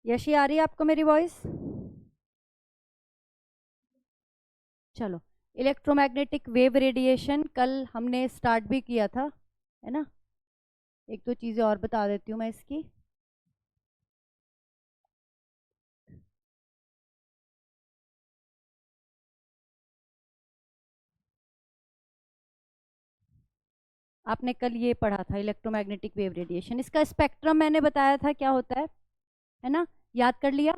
यशी आ रही है आपको मेरी वॉइस? चलो, इलेक्ट्रोमैग्नेटिक वेव रेडिएशन कल हमने स्टार्ट भी किया था, है ना। एक दो चीज़ें और बता देती हूँ मैं इसकी। आपने कल ये पढ़ा था इलेक्ट्रोमैग्नेटिक वेव रेडिएशन, इसका स्पेक्ट्रम मैंने बताया था क्या होता है ना। याद कर लिया?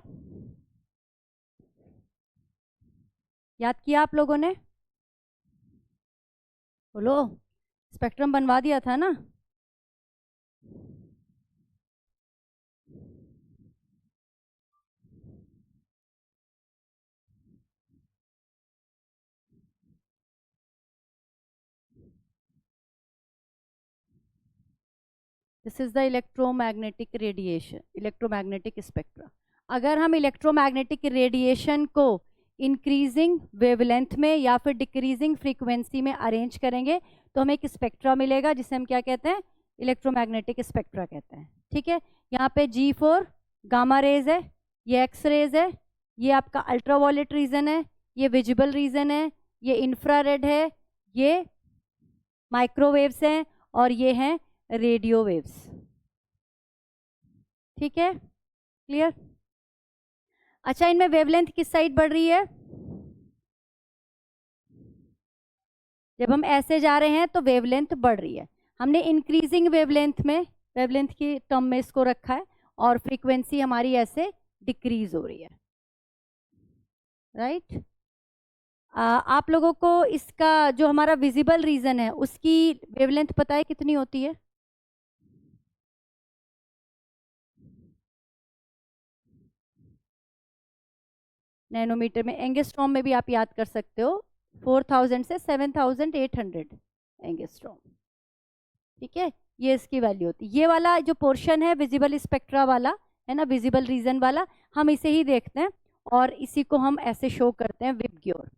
याद किया आप लोगों ने? बोलो, स्पेक्ट्रम बनवा दिया था ना। This is the electromagnetic radiation, electromagnetic spectra. अगर हम इलेक्ट्रोमैग्नेटिक रेडिएशन को इंक्रीजिंग वेवलेंथ में या फिर डिक्रीजिंग फ्रीक्वेंसी में अरेंज करेंगे तो हमें एक स्पेक्ट्रा मिलेगा जिसे हम क्या कहते हैं, इलेक्ट्रोमैग्नेटिक स्पेक्ट्रा कहते हैं। ठीक है, यहाँ पे G4 गामा रेज है, ये एक्स रेज है, ये आपका अल्ट्रावायलेट रीजन है, ये विजिबल रीजन है, ये इंफ्रारेड है, ये माइक्रोवेव्स हैं, और ये हैं रेडियो वेव्स। ठीक है, क्लियर? अच्छा, इनमें वेवलेंथ किस साइड बढ़ रही है? जब हम ऐसे जा रहे हैं तो वेवलेंथ बढ़ रही है। हमने इंक्रीजिंग वेवलेंथ में, वेवलेंथ की टर्म में इसको रखा है, और फ्रीक्वेंसी हमारी ऐसे डिक्रीज हो रही है, राइट। आप लोगों को इसका जो हमारा विजिबल रीजन है उसकी वेवलेंथ पता है कितनी होती है? नैनोमीटर में, एंगस्ट्रॉम में भी आप याद कर सकते हो, 4000 से 7800 एंगस्ट्रॉम। ठीक है, ये इसकी वैल्यू होती है। ये वाला जो पोर्शन है विजिबल स्पेक्ट्रा वाला, है ना, विजिबल रीजन वाला, हम इसे ही देखते हैं और इसी को हम ऐसे शो करते हैं विबग्योर,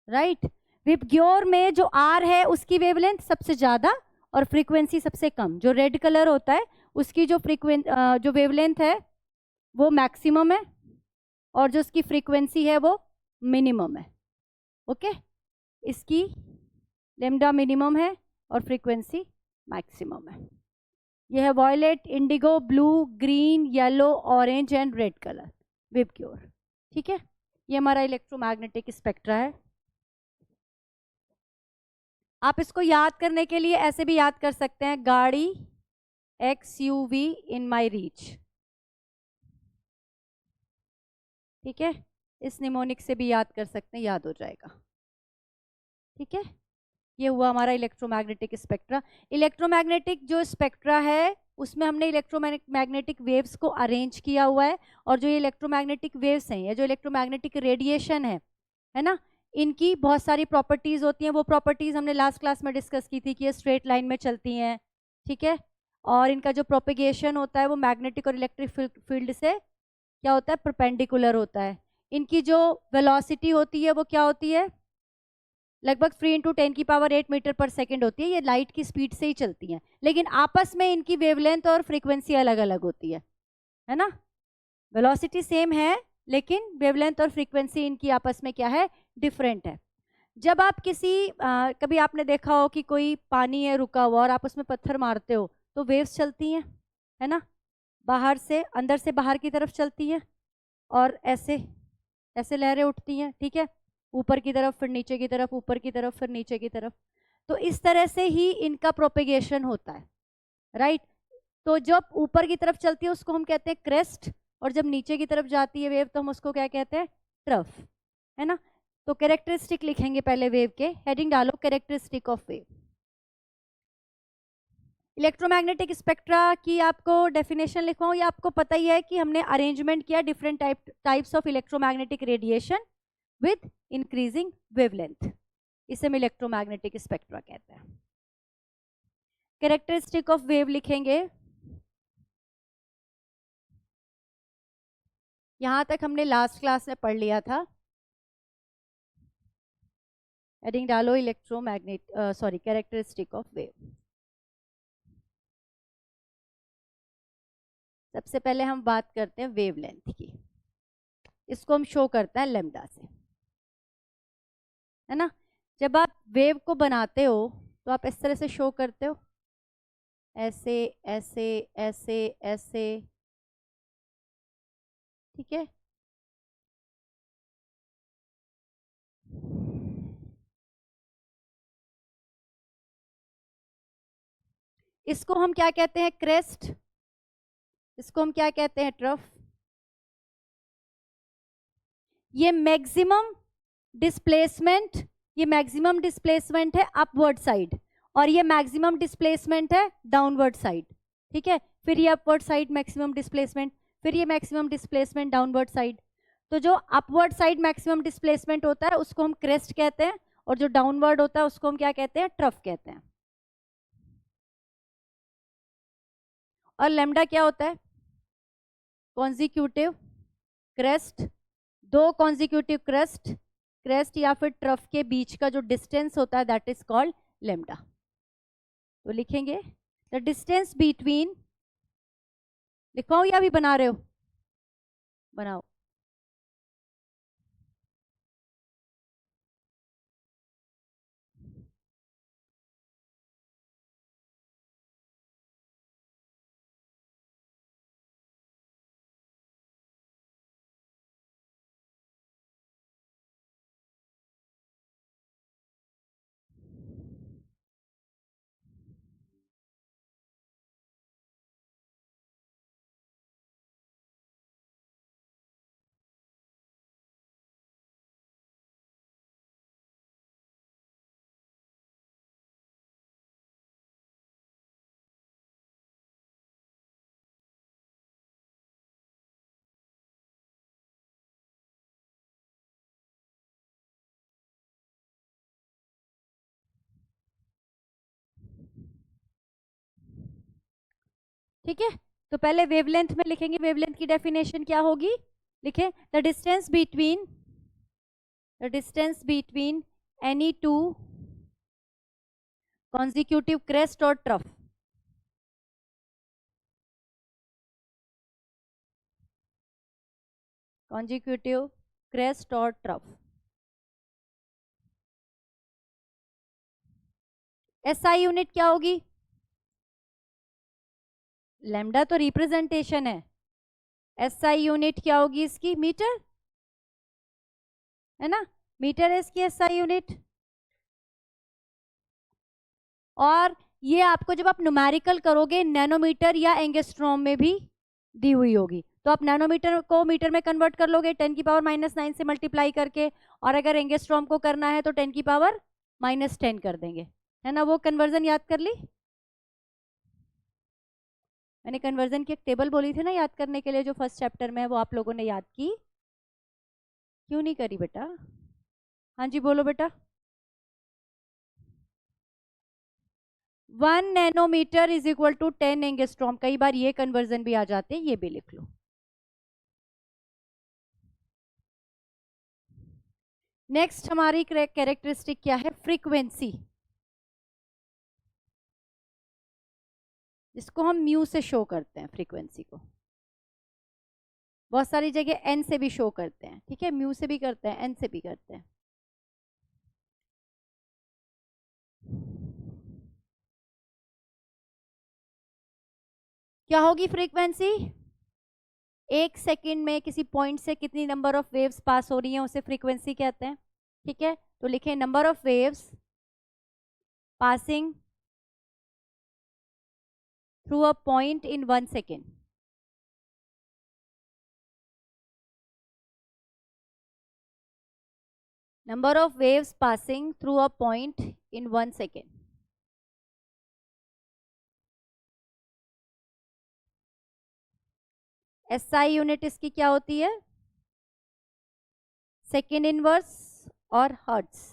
राइट। विबग्योर में जो आर है उसकी वेवलेंथ सबसे ज्यादा और फ्रीक्वेंसी सबसे कम। जो रेड कलर होता है उसकी जो जो वेवलेंथ है वो मैक्सिमम है, और जो उसकी फ्रीक्वेंसी है वो मिनिमम है। ओके, इसकी लेमडा मिनिमम है और फ्रीक्वेंसी मैक्सिमम है। ये है violet, indigo, blue, green, yellow, orange and red colour, VIBGYOR. ठीक है, ये हमारा इलेक्ट्रोमैग्नेटिक स्पेक्ट्रा है। आप इसको याद करने के लिए ऐसे भी याद कर सकते हैं, गाड़ी XUV इन माई रीच। ठीक है, इस निमोनिक से भी याद कर सकते हैं, याद हो जाएगा। ठीक है, ये हुआ हमारा इलेक्ट्रोमैग्नेटिक स्पेक्ट्रा। इलेक्ट्रोमैग्नेटिक जो स्पेक्ट्रा है उसमें हमने इलेक्ट्रोमैग्नेटिक वेव्स को अरेंज किया हुआ है, और जो ये इलेक्ट्रोमैग्नेटिक वेव्स हैं या जो इलेक्ट्रोमैग्नेटिक रेडिएशन है ना, इनकी बहुत सारी प्रॉपर्टीज होती हैं। वो प्रॉपर्टीज हमने लास्ट क्लास में डिस्कस की थी कि ये स्ट्रेट लाइन में चलती हैं। ठीक है, और इनका जो प्रोपेगेशन होता है वो मैग्नेटिक और इलेक्ट्रिक फील्ड से क्या होता है, परपेंडिकुलर होता है। इनकी जो वेलोसिटी होती है वो क्या होती है, लगभग 3 × 10⁸ मीटर पर सेकेंड होती है। ये लाइट की स्पीड से ही चलती हैं, लेकिन आपस में इनकी वेवलेंथ और फ्रीक्वेंसी अलग अलग होती है ना। वेलोसिटी सेम है लेकिन वेवलेंथ और फ्रीक्वेंसी इनकी आपस में क्या है, डिफरेंट है। जब आप कभी आपने देखा हो कि कोई पानी है रुका हुआ और आप उसमें पत्थर मारते हो तो वेव्स चलती हैं, है ना, बाहर से अंदर से बाहर की तरफ चलती हैं, और ऐसे ऐसे लहरें उठती हैं। ठीक है, ऊपर की तरफ फिर नीचे की तरफ, ऊपर की तरफ फिर नीचे की तरफ। तो इस तरह से ही इनका प्रोपेगेशन होता है, राइट। तो जब ऊपर की तरफ चलती है उसको हम कहते हैं क्रेस्ट, और जब नीचे की तरफ जाती है वेव तो हम उसको क्या कहते हैं, ट्रफ, है ना। तो कैरेक्टरिस्टिक लिखेंगे पहले वेव के, हेडिंग डालो characteristic of wave. Electromagnetic spectra की आपको डेफिनेशन लिखवाऊं, या आपको पता ही है कि हमने अरेंजमेंट किया different types of electromagnetic radiation with increasing wavelength, इसे हम इलेक्ट्रोमैग्नेटिक स्पेक्ट्रा कहते हैं। कैरेक्टरिस्टिक ऑफ वेव लिखेंगे, यहां तक हमने लास्ट क्लास में पढ़ लिया था। हेडिंग डालो electromagnet sorry characteristic of wave. सबसे पहले हम बात करते हैं वेवलेंथ की। इसको हम शो करते हैं लैम्डा से, है ना। जब आप वेव को बनाते हो तो आप इस तरह से शो करते हो, ऐसे ऐसे ऐसे ऐसे, ठीक है। इसको हम क्या कहते हैं? क्रेस्ट। इसको हम क्या कहते हैं? ट्रफ। ये मैक्सिमम डिस्प्लेसमेंट, ये मैक्सिमम डिस्प्लेसमेंट है अपवर्ड साइड, और ये मैक्सिमम डिस्प्लेसमेंट है डाउनवर्ड साइड, ठीक है। फिर ये अपवर्ड साइड मैक्सिमम डिस्प्लेसमेंट, फिर ये मैक्सिमम डिस्प्लेसमेंट डाउनवर्ड साइड। तो जो अपवर्ड साइड मैक्सिमम डिस्प्लेसमेंट होता है उसको हम क्रेस्ट कहते हैं, और जो डाउनवर्ड होता है उसको हम क्या कहते हैं? ट्रफ कहते हैं। और लैम्डा क्या होता है? Consecutive crest. दो कॉन्जिक्यूटिव क्रेस्ट, क्रेस्ट या फिर ट्रफ के बीच का जो डिस्टेंस होता है दैट इज कॉल्ड लैम्डा। तो लिखेंगे द डिस्टेंस बिटवीन, लिखवाओ या भी बना रहे हो? बनाओ। ठीक है, तो पहले वेवलेंथ में लिखेंगे। वेवलेंथ की डेफिनेशन क्या होगी? लिखें the distance between any two consecutive crest और ट्रफ। कॉन्जिक्यूटिव क्रेस्ट और ट्रफ। एसआई यूनिट क्या होगी? लैम्डा तो रिप्रेजेंटेशन है, एसआई यूनिट क्या होगी इसकी? मीटर, है ना। मीटर है इसकी एसआई यूनिट। और ये आपको जब आप न्यूमेरिकल करोगे नैनोमीटर या एंगस्ट्रॉम में भी दी हुई होगी, तो आप नैनोमीटर को मीटर में कन्वर्ट कर लोगे 10⁻⁹ से मल्टीप्लाई करके, और अगर एंगस्ट्रॉम को करना है तो 10⁻⁻10 कर देंगे, है ना। वो कन्वर्जन याद कर ली? मैंने कन्वर्जन की एक टेबल बोली थी ना याद करने के लिए, जो फर्स्ट चैप्टर में है, वो आप लोगों ने याद की? क्यों नहीं करी बेटा? हाँ जी बोलो बेटा। 1 nanometre is equal to 10 angstrom. कई बार ये कन्वर्जन भी आ जाते हैं, ये भी लिख लो। नेक्स्ट हमारी कैरेक्टरिस्टिक क्या है? फ्रीक्वेंसी, जिसको हम म्यू से शो करते हैं। फ्रीक्वेंसी को बहुत सारी जगह एन से भी शो करते हैं, ठीक है। म्यू से भी करते हैं, एन से भी करते हैं। क्या होगी फ्रीक्वेंसी? एक सेकंड में किसी पॉइंट से कितनी नंबर ऑफ वेव्स पास हो रही हैं उसे फ्रीक्वेंसी कहते हैं, ठीक है। तो लिखें number of waves passing through a point in 1 second. Number of waves passing through a point in 1 second. SI unit इसकी क्या होती है? सेकेंड इनवर्स और hertz.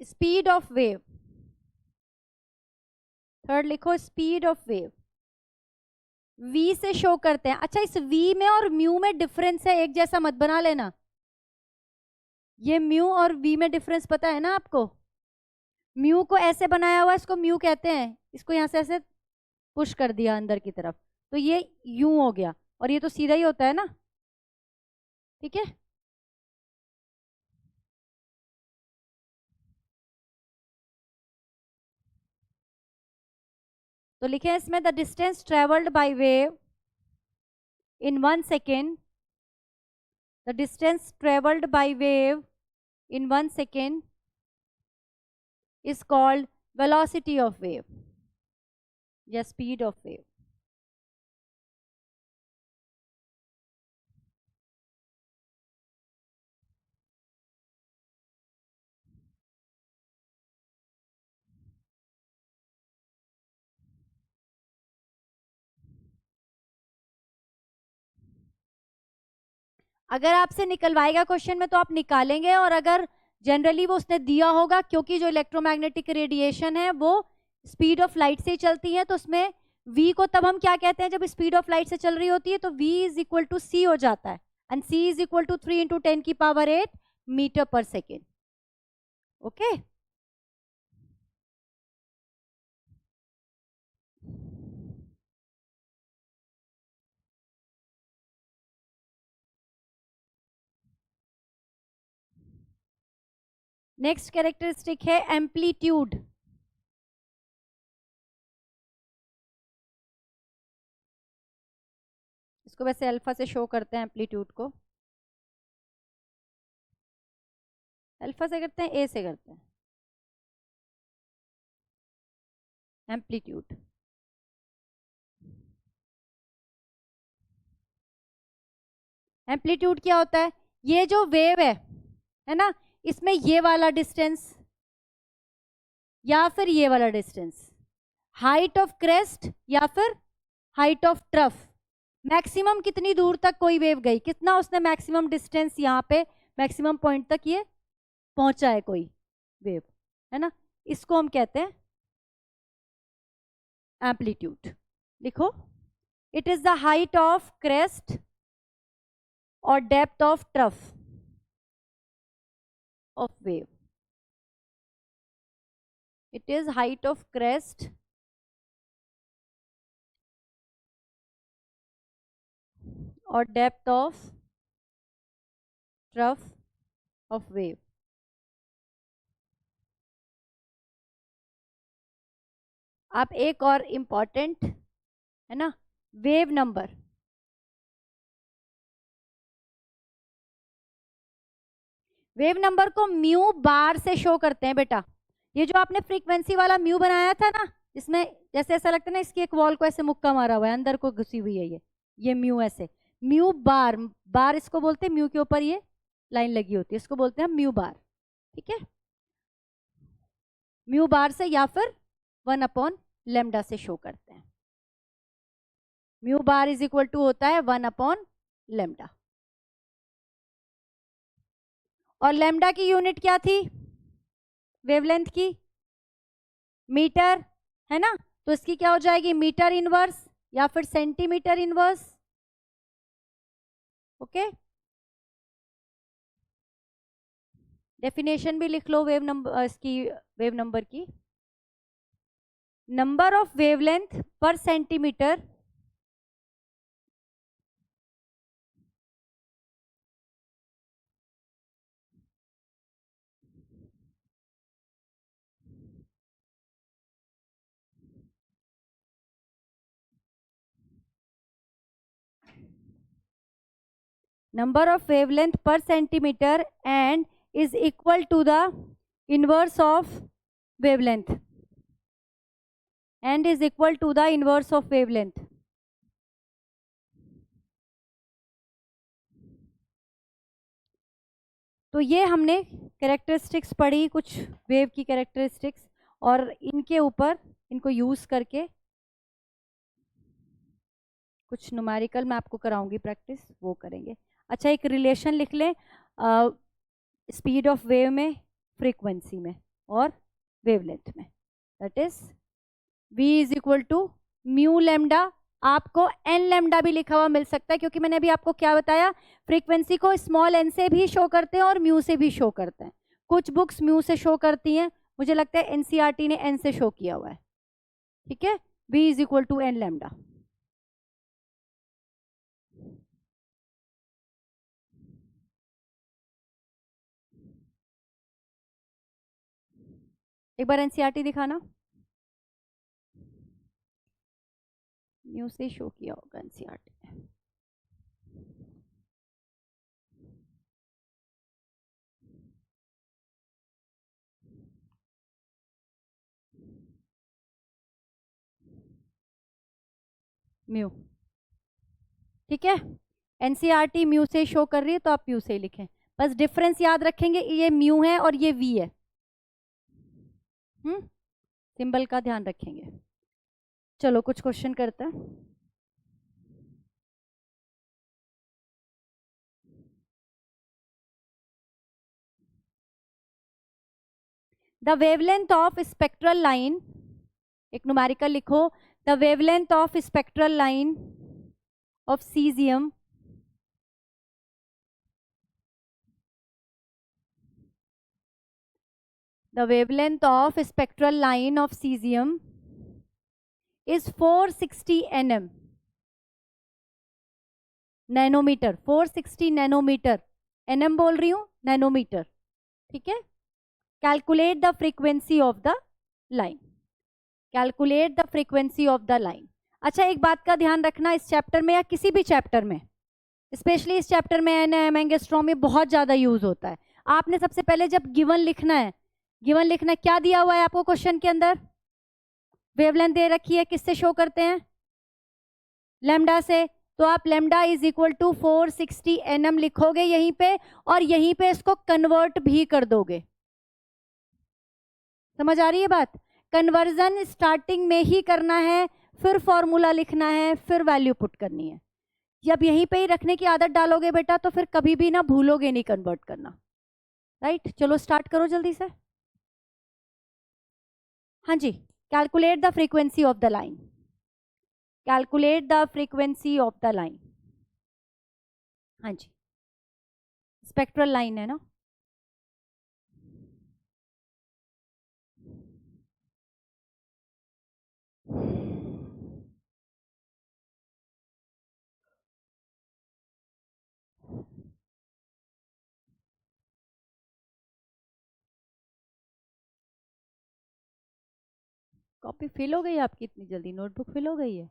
Speed of wave, third लिखो स्पीड ऑफ वेव, v से show करते हैं। अच्छा, इस v में और म्यू में डिफरेंस है, एक जैसा मत बना लेना। ये म्यू और v में डिफरेंस पता है ना आपको? म्यू को ऐसे बनाया हुआ, इसको म्यू कहते हैं, इसको यहां से ऐसे पुश कर दिया अंदर की तरफ, तो ये यूं हो गया, और ये तो सीधा ही होता है ना, ठीक है। तो लिखे इसमें the distance travelled by wave in 1 second, the distance travelled by wave in 1 second is called velocity of wave या speed of wave। अगर आपसे निकलवाएगा क्वेश्चन में तो आप निकालेंगे, और अगर जनरली वो उसने दिया होगा, क्योंकि जो इलेक्ट्रोमैग्नेटिक रेडिएशन है वो स्पीड ऑफ लाइट से ही चलती है, तो उसमें v को तब हम क्या कहते हैं, जब स्पीड ऑफ लाइट से चल रही होती है तो v is equal to c हो जाता है, and c is equal to 3 × 10⁸ metre per second. Okay, next characteristic है एम्पलीट्यूड। इसको वैसे अल्फा से शो करते हैं एम्पलीट्यूड को, अल्फा से करते हैं, ए से करते हैं, एम्पलीट्यूड। एम्पलीट्यूड क्या होता है? ये जो वेव है ना, इसमें ये वाला डिस्टेंस या फिर ये वाला डिस्टेंस, हाइट ऑफ क्रेस्ट या फिर हाइट ऑफ ट्रफ, मैक्सिमम कितनी दूर तक कोई वेव गई, कितना उसने मैक्सिमम डिस्टेंस यहाँ पे मैक्सिमम पॉइंट तक ये पहुंचा है कोई वेव, है ना, इसको हम कहते हैं एम्पलीट्यूड। लिखो, it is the height of crest और depth of trough of wave. It is height of crest और depth of trough of wave. आप एक और इंपॉर्टेंट है ना, वेव नंबर, वेव नंबर को म्यू बार से शो करते हैं बेटा। ये जो आपने फ्रीक्वेंसी वाला म्यू बनाया था ना, इसमें जैसे ऐसा लगता है ना, इसकी एक वॉल को ऐसे मुक्का मारा हुआ है, अंदर को घुसी हुई है ये म्यू ऐसे, म्यू बार, बार इसको बोलते हैं, म्यू के ऊपर ये लाइन लगी होती है, इसको बोलते हैं म्यू बार, ठीक है। म्यू बार से या फिर 1/λ से शो करते हैं। Mu bar is equal to होता है 1/λ, और लैम्डा की यूनिट क्या थी वेवलेंथ की? मीटर, है ना, तो इसकी क्या हो जाएगी, मीटर इनवर्स या फिर सेंटीमीटर इनवर्स। ओके, डेफिनेशन भी लिख लो वेव नंबर, इसकी वेव नंबर की, नंबर ऑफ वेवलेंथ पर centimetre number of wavelength per centimeter and is equal to the inverse of wavelength, and is equal to the inverse of wavelength। तो ये हमने characteristics पढ़ी, कुछ वेव की characteristics, और इनके ऊपर इनको यूज करके कुछ न्यूमेरिकल मैं आपको कराऊंगी प्रैक्टिस, वो करेंगे। अच्छा, एक रिलेशन लिख लें स्पीड ऑफ वेव में फ्रीक्वेंसी में, और वेवलेंथ में, that is v is equal to mu lambda. आपको एन लेमडा भी लिखा हुआ मिल सकता है, क्योंकि मैंने अभी आपको क्या बताया, फ्रीक्वेंसी को स्मॉल एन से भी शो करते हैं और म्यू से भी शो करते हैं। कुछ बुक्स म्यू से शो करती हैं, मुझे लगता है एनसीईआरटी ने एन से शो किया हुआ है। ठीक है, v is equal to N lambda. एक बार एनसीईआरटी दिखाना, म्यू से शो किया होगा एनसीईआरटी ने। म्यू, ठीक है, एनसीईआरटी म्यू से शो कर रही है तो आप म्यू से ही लिखें। बस डिफरेंस याद रखेंगे, ये म्यू है और ये वी है। सिंबल का ध्यान रखेंगे। चलो कुछ क्वेश्चन करते हैं। The wavelength of spectral line, एक न्यूमेरिकल लिखो, the wavelength of spectral line of caesium the wavelength of spectral line of cesium is 460 nm, nanometre, 460 nanometre, nm बोल रही हूं, नैनोमीटर। ठीक है, calculate the frequency of the line, calculate the frequency of the line. अच्छा, एक बात का ध्यान रखना, इस चैप्टर में या किसी भी चैप्टर में, स्पेशली इस चैप्टर में एनएम एंगस्ट्रॉम में बहुत ज्यादा यूज होता है। आपने सबसे पहले जब गिवन लिखना है, गिवन लिखना है, क्या दिया हुआ है आपको क्वेश्चन के अंदर, वेवलेंथ दे रखी है, किससे शो करते हैं, लेमडा से। तो आप lambda is equal to 460 nm लिखोगे यहीं पे, और यहीं पे इसको कन्वर्ट भी कर दोगे। समझ आ रही है बात, कन्वर्जन स्टार्टिंग में ही करना है, फिर फॉर्मूला लिखना है, फिर वैल्यू पुट करनी है। जब यहीं पे ही रखने की आदत डालोगे बेटा, तो फिर कभी भी ना भूलोगे नहीं कन्वर्ट करना। राइट, चलो स्टार्ट करो जल्दी से। हाँ जी, calculate the frequency of the line, calculate the frequency of the line. हाँ जी, स्पेक्ट्रल लाइन है ना। कॉपी फिल हो गई आपकी इतनी जल्दी, नोटबुक फिल हो गई है।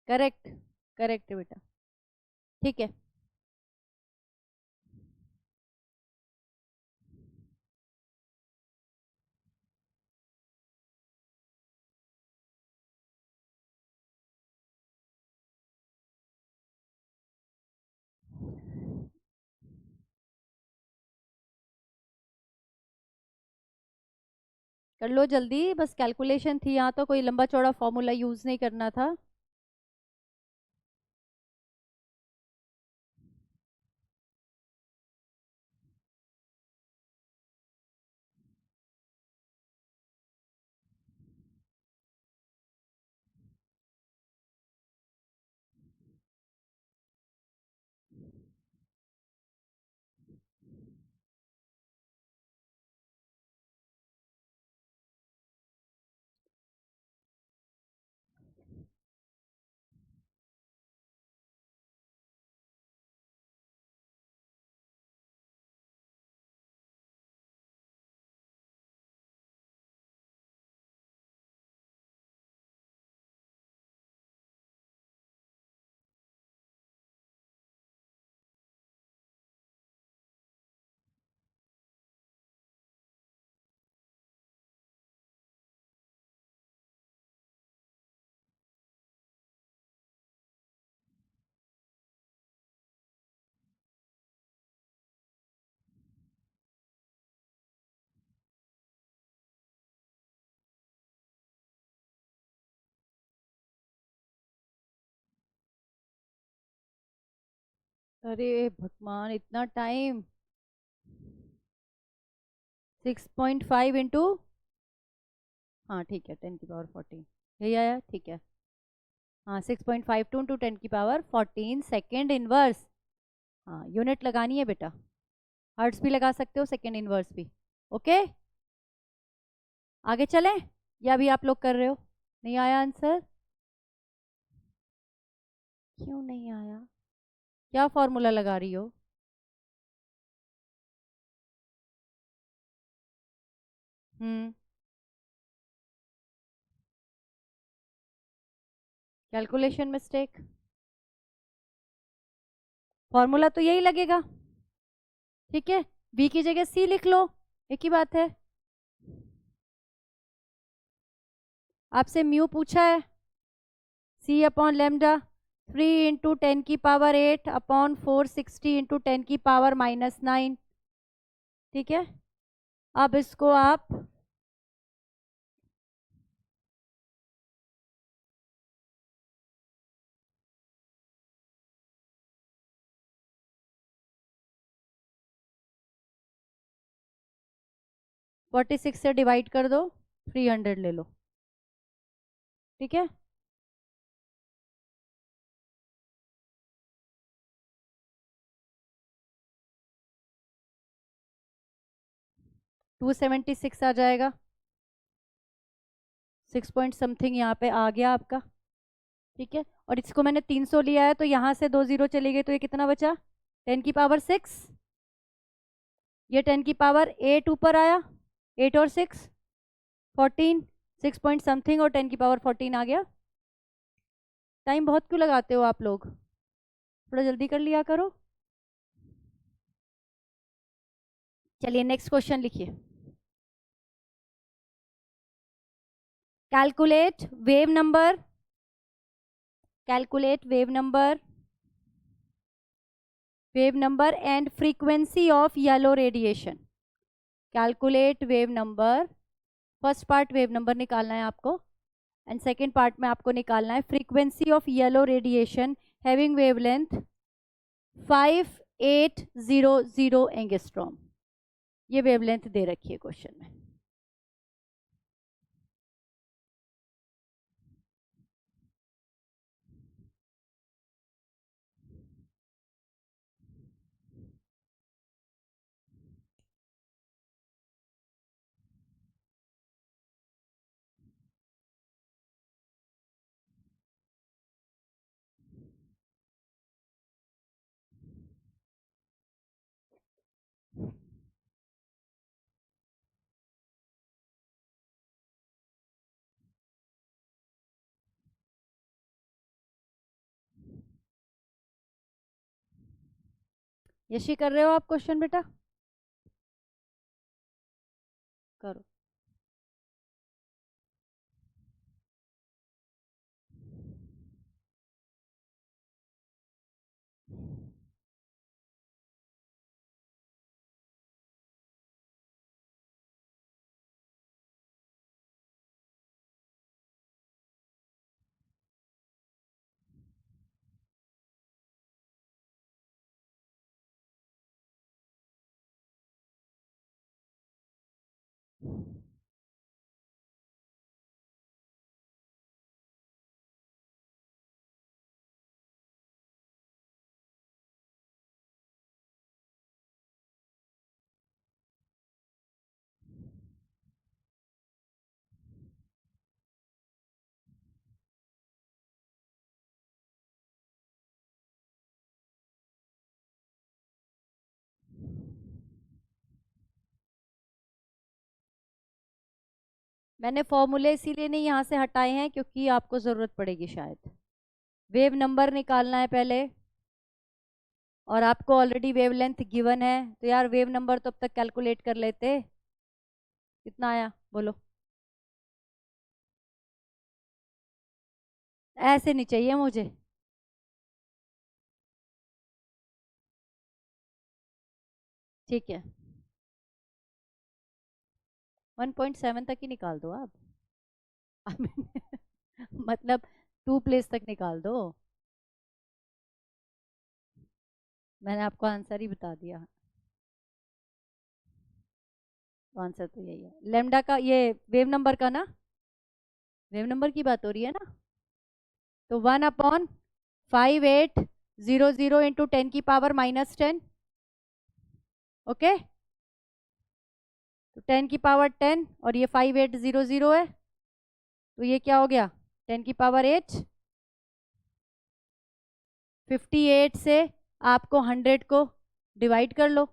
करेक्ट, करेक्ट है बेटा, ठीक है। कर लो जल्दी, बस कैलकुलेशन थी यहाँ, तो कोई लंबा चौड़ा फॉर्मूला यूज नहीं करना था। अरे भगवान, इतना टाइम। 6.5 इंटू, हाँ ठीक है, 10 की पावर 14, यही आया, ठीक है। हाँ, 6.52 इंटू 10 की पावर 14 सेकेंड इनवर्स। हाँ, यूनिट लगानी है बेटा, हर्ट्स भी लगा सकते हो, सेकेंड इनवर्स भी। ओके, आगे चलें या अभी आप लोग कर रहे हो? नहीं आया आंसर? क्यों नहीं आया? क्या फॉर्मूला लगा रही हो? हम्म, कैलकुलेशन मिस्टेक। फॉर्मूला तो यही लगेगा, ठीक है। बी की जगह सी लिख लो, एक ही बात है। आपसे म्यू पूछा है, सी अपॉन लेमडा 3 इंटू 10 की पावर 8 अपॉन 460 इंटू 10 की पावर -9, ठीक है। अब इसको आप 46 से डिवाइड कर दो, 300 ले लो, ठीक है। 276 आ जाएगा, 6 पॉइंट समथिंग यहाँ पे आ गया आपका, ठीक है। और इसको मैंने 300 लिया है, तो यहाँ से 2 जीरो चले गए, तो ये कितना बचा? 10 की पावर 6। ये 10 की पावर 8 ऊपर आया, 8 और 6 14, 6 पॉइंट समथिंग, और 10 की पावर 14 आ गया। टाइम बहुत क्यों लगाते हो आप लोग, थोड़ा जल्दी कर लिया करो। चलिए नेक्स्ट क्वेश्चन लिखिए। Calculate wave number, calculate wave number and frequency of yellow radiation. Calculate wave number, first part wave number निकालना है आपको, एंड सेकेंड पार्ट में आपको निकालना है frequency of yellow radiation having wavelength 5800 angstrom. ये वेवलेंथ दे रखी है क्वेश्चन में। यशी कर रहे हो आप क्वेश्चन बेटा? करो। मैंने फॉर्मूले इसीलिए नहीं यहाँ से हटाए हैं क्योंकि आपको ज़रूरत पड़ेगी शायद। वेव नंबर निकालना है पहले, और आपको ऑलरेडी वेवलेंथ गिवन है, तो यार वेव नंबर तो अब तक कैलकुलेट कर लेते। कितना आया बोलो? ऐसे नहीं चाहिए मुझे। ठीक है, 1.7 तक ही निकाल दो आप। मतलब 2 प्लेस तक निकाल दो। मैंने आपको आंसर ही बता दिया। तो आंसर तो यही है लेमडा का, ये वेव नंबर का ना, वेव नंबर की बात हो रही है ना। तो 1/5800 इंटू 10⁻⁻10। ओके, तो 10⁻10 और ये 5800 है, तो ये क्या हो गया 10⁸8। 58 से आपको 100 को डिवाइड कर लो।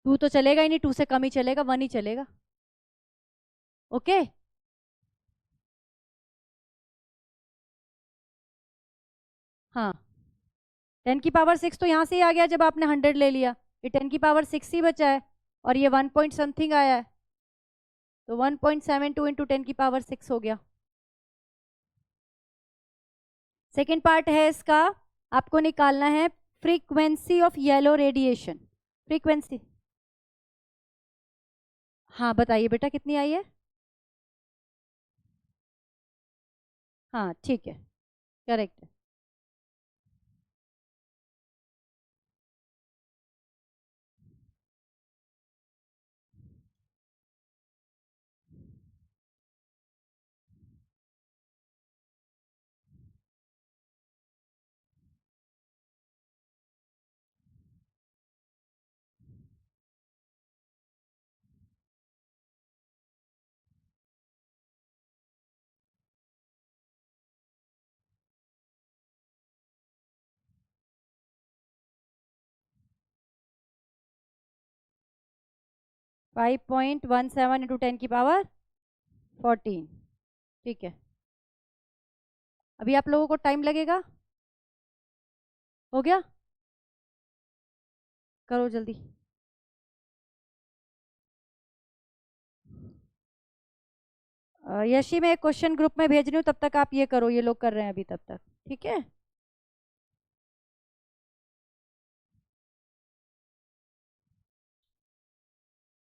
2 तो चलेगा ही नहीं, 2 से कम ही चलेगा, 1 ही चलेगा। ओके, हाँ 10⁻6 तो यहाँ से ही आ गया जब आपने 100 ले लिया, ये 10⁻6 ही बचा है, और ये 1 पॉइंट समथिंग आया है, तो 1.72 इंटू 10⁻6 हो गया। सेकेंड पार्ट है इसका, आपको निकालना है frequency of yellow radiation. Frequency, हाँ बताइए बेटा कितनी आई है। हाँ ठीक है, करेक्ट है। Five point one seven into 10⁻14। ठीक है, अभी आप लोगों को टाइम लगेगा, हो गया, करो जल्दी। यशी मैं एक क्वेश्चन ग्रुप में भेज रही हूँ, तब तक आप ये करो, ये लोग कर रहे हैं अभी तब तक, ठीक है।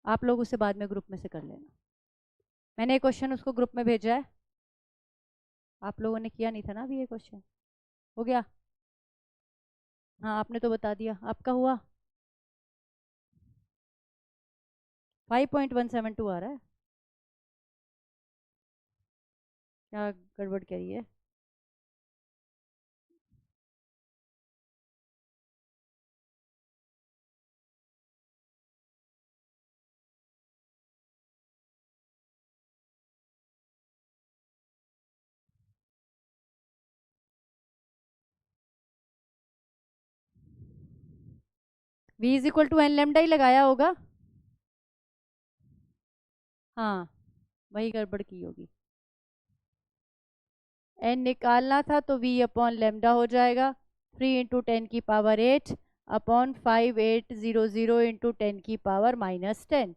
आप लोग उसे बाद में ग्रुप में से कर लेना। मैंने एक क्वेश्चन उसको ग्रुप में भेजा है, आप लोगों ने किया नहीं था ना अभी ये क्वेश्चन, हो गया। हाँ आपने तो बता दिया, आपका हुआ। 5.172 आ रहा है, क्या गड़बड़ कह रही है। v is equal to N lambda ही लगाया होगा, हाँ वही गड़बड़ की होगी। एन निकालना था तो v अपॉन लेमडा हो जाएगा, 3 × 10⁸ अपॉन 5800 इंटू 10⁻⁻10।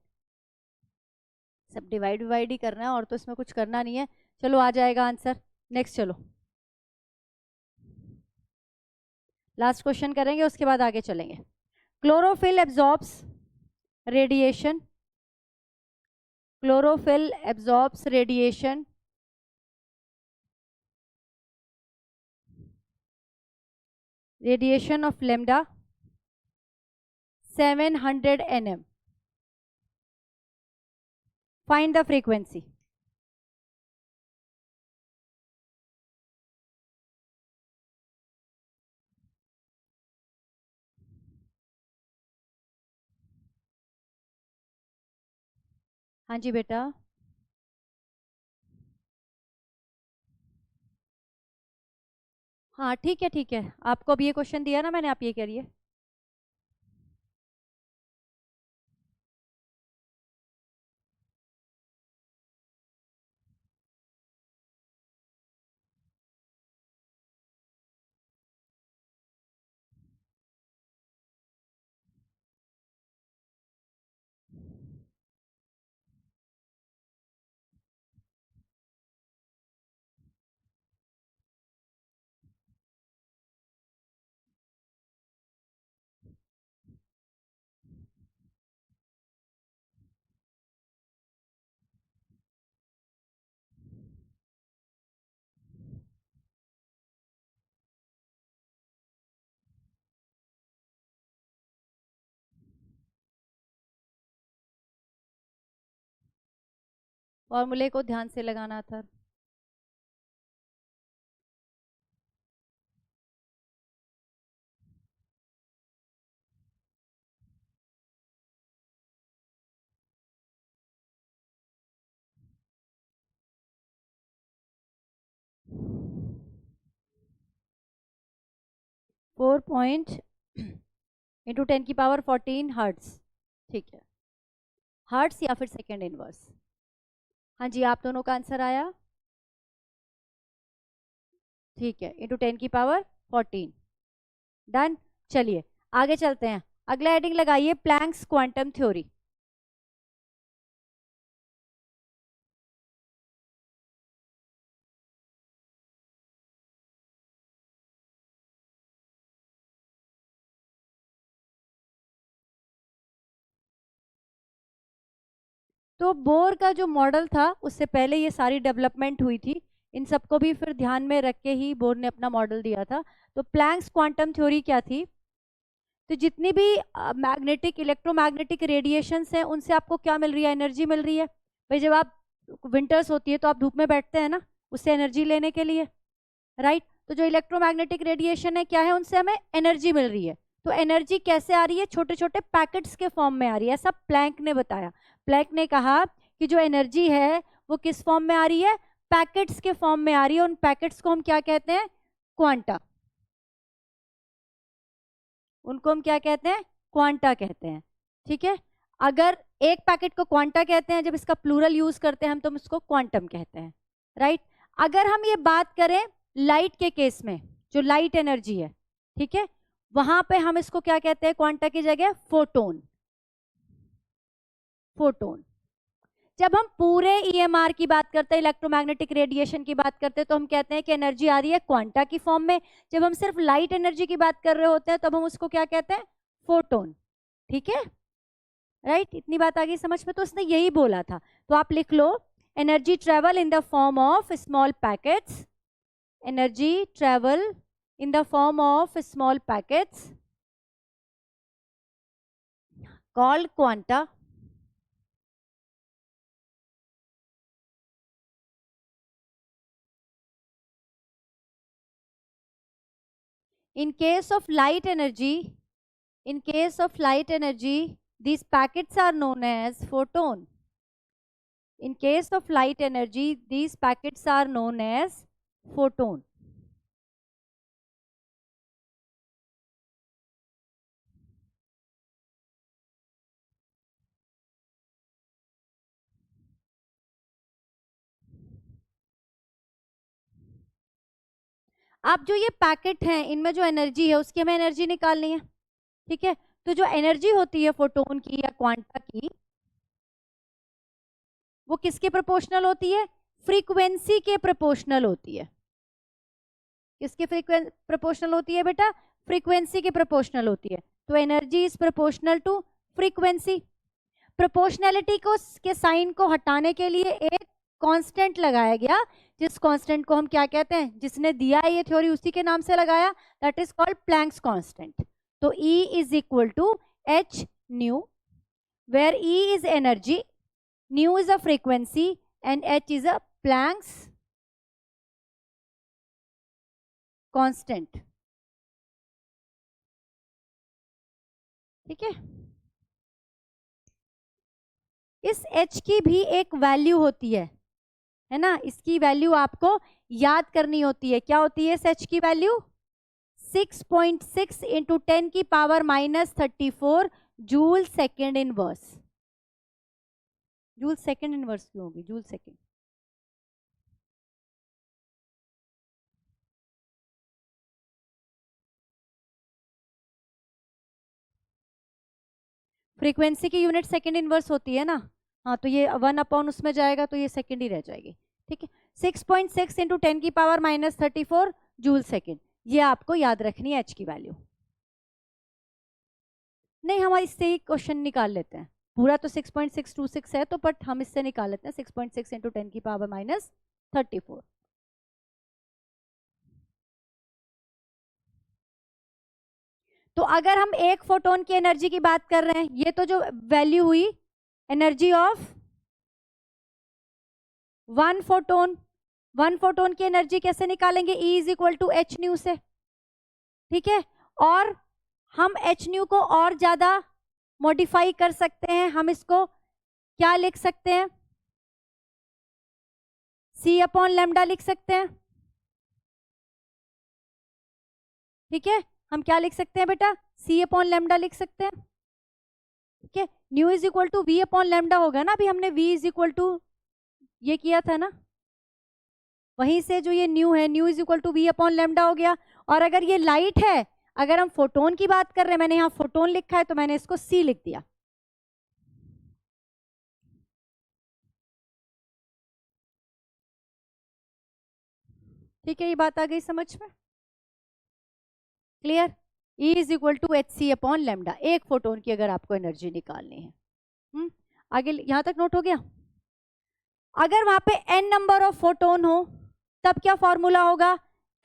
सब डिवाइड डिवाइड ही करना है, और तो इसमें कुछ करना नहीं है। चलो आ जाएगा आंसर, नेक्स्ट चलो, लास्ट क्वेश्चन करेंगे उसके बाद आगे चलेंगे। Chlorophyll absorbs radiation, chlorophyll absorbs radiation radiation of lambda 700 nm, find the frequency. हाँ जी बेटा, हाँ ठीक है, आपको अब ये क्वेश्चन दिया ना मैंने, आप ये करिए। फॉर्मूले को ध्यान से लगाना था। फोर पॉइंट इंटू 10⁻14 हर्ट्स, ठीक है, हर्ट्स या फिर सेकेंड इनवर्स। हाँ जी, आप दोनों का आंसर आया, ठीक है, इंटू 10⁻14, डन। चलिए आगे चलते हैं, अगला हेडिंग लगाइए प्लैंक्स क्वांटम थ्योरी। तो बोर का जो मॉडल था उससे पहले ये सारी डेवलपमेंट हुई थी, इन सबको भी फिर ध्यान में रख के ही बोर ने अपना मॉडल दिया था। तो प्लैंक्स क्वांटम थ्योरी क्या थी? तो जितनी भी मैग्नेटिक इलेक्ट्रोमैग्नेटिक रेडिएशंस हैं उनसे आपको क्या मिल रही है? एनर्जी मिल रही है। भाई जब आप विंटर्स होती है तो आप धूप में बैठते हैं ना, उससे एनर्जी लेने के लिए, राइट। तो जो इलेक्ट्रोमैग्नेटिक रेडिएशन है क्या है? उनसे हमें एनर्जी मिल रही है। तो एनर्जी कैसे आ रही है? छोटे छोटे पैकेट्स के फॉर्म में आ रही है, ऐसा प्लैंक ने बताया। प्लैंक ने कहा कि जो एनर्जी है वो किस फॉर्म में आ रही है? पैकेट्स के फॉर्म में आ रही है। उन पैकेट्स को हम क्या कहते हैं? क्वांटा। उनको हम क्या कहते हैं? क्वांटा कहते हैं, ठीक है। अगर एक पैकेट को क्वांटा कहते हैं, जब इसका प्लूरल यूज करते हैं हम तो इसको क्वांटम कहते हैं, राइट। अगर हम ये बात करें लाइट के केस में, जो लाइट एनर्जी है, ठीक है, वहां पे हम इसको क्या कहते हैं? क्वांटा की जगह फोटोन। फोटोन। जब हम पूरे ईएमआर की बात करते हैं, इलेक्ट्रोमैग्नेटिक रेडिएशन की बात करते हैं, तो हम कहते हैं कि एनर्जी आ रही है क्वांटा की फॉर्म में। जब हम सिर्फ लाइट एनर्जी की बात कर रहे होते हैं तब हम उसको क्या कहते हैं? फोटोन, ठीक है, राइट। इतनी बात आ गई समझ में? तो उसने यही बोला था, तो आप लिख low energy travel in the form of small packets, energy travel in the form of small packets called quanta. In case of light energy, these packets are known as photon. In case of light energy, these packets are known as photon. अब जो ये packet हैं इनमें जो energy है उसकी हमें energy निकालनी है, ठीक है। तो जो एनर्जी होती है फोटोन की या क्वांटा की, वो किसके प्रोपोर्शनल होती है? फ्रीक्वेंसी के प्रोपोर्शनल होती है। किसके प्रोपोर्शनल होती है बेटा? फ्रीक्वेंसी के प्रोपोर्शनल होती है। तो energy is proportional to frequency. Proportionality को के साइन को हटाने के लिए एक कांस्टेंट लगाया गया, जिस कांस्टेंट को हम क्या कहते हैं? जिसने दिया है ये थ्योरी उसी के नाम से लगाया, that is called Planck's constant. तो E is equal to h nu, where E is energy, nu is a frequency and h is a Planck's constant, ठीक है। इस h की भी एक वैल्यू होती है ना, इसकी वैल्यू आपको याद करनी होती है। क्या होती है इस h की value? 6.6 into 10⁻−34 joule second inverse. Joule second inverse क्यों होगी? जूल सेकेंड, फ्रीक्वेंसी की यूनिट सेकेंड इनवर्स होती है ना, हाँ, तो ये 1 उसमें जाएगा तो ये सेकेंड ही रह जाएगी, ठीक है। 6.6 इंटू 10⁻−34 जूल सेकेंड, ये आपको याद रखनी है h की वैल्यू। नहीं, हम इससे ही क्वेश्चन निकाल लेते हैं, पूरा तो 6.626 है, तो बट हम इससे निकाल लेते हैं 6.6 इंटू 10⁻−34। तो अगर हम एक फोटोन की एनर्जी की बात कर रहे हैं, ये तो जो वैल्यू हुई एनर्जी ऑफ वन फोटोन की एनर्जी कैसे निकालेंगे? E is equal to H nu से, ठीक है। और हम एच न्यू को और ज्यादा मॉडिफाई कर सकते हैं, हम इसको क्या लिख सकते हैं? C अपॉन लेमडा लिख सकते हैं, ठीक है। हम क्या लिख सकते हैं बेटा? C अपॉन लेमडा लिख सकते हैं, ठीक है। Nu is equal to V upon lambda होगा ना, अभी हमने V इज इक्वल टू ये किया था ना, वहीं से जो ये न्यू है, nu is equal to V upon lambda हो गया। और अगर ये लाइट है, अगर हम फोटोन की बात कर रहे हैं, मैंने यहाँ फोटोन लिखा है तो मैंने इसको C लिख दिया, ठीक है। ये बात आ गई समझ में? Clear? E is equal to H C upon lambda, एक फोटोन की अगर आपको एनर्जी निकालनी है। आगे यहां तक नोट हो गया? अगर वहां पे n नंबर ऑफ फोटोन हो तब क्या फॉर्मूला होगा?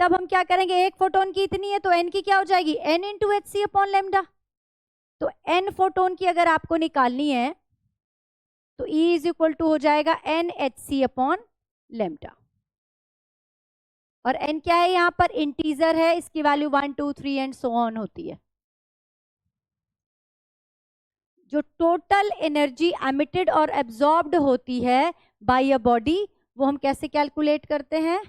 तब हम क्या करेंगे? एक फोटोन की इतनी है तो n की क्या हो जाएगी? n into H C upon lambda. तो n फोटोन की अगर आपको निकालनी है तो E इज इक्वल टू हो जाएगा n H C upon lambda. और n क्या है? यहां पर इंटीजर है, इसकी वैल्यू 1 2 3 एंड सो ऑन होती है। जो टोटल एनर्जी एमिटेड और एब्जॉर्ब्ड होती है बाय अ बॉडी, वो हम कैसे कैलकुलेट करते हैं?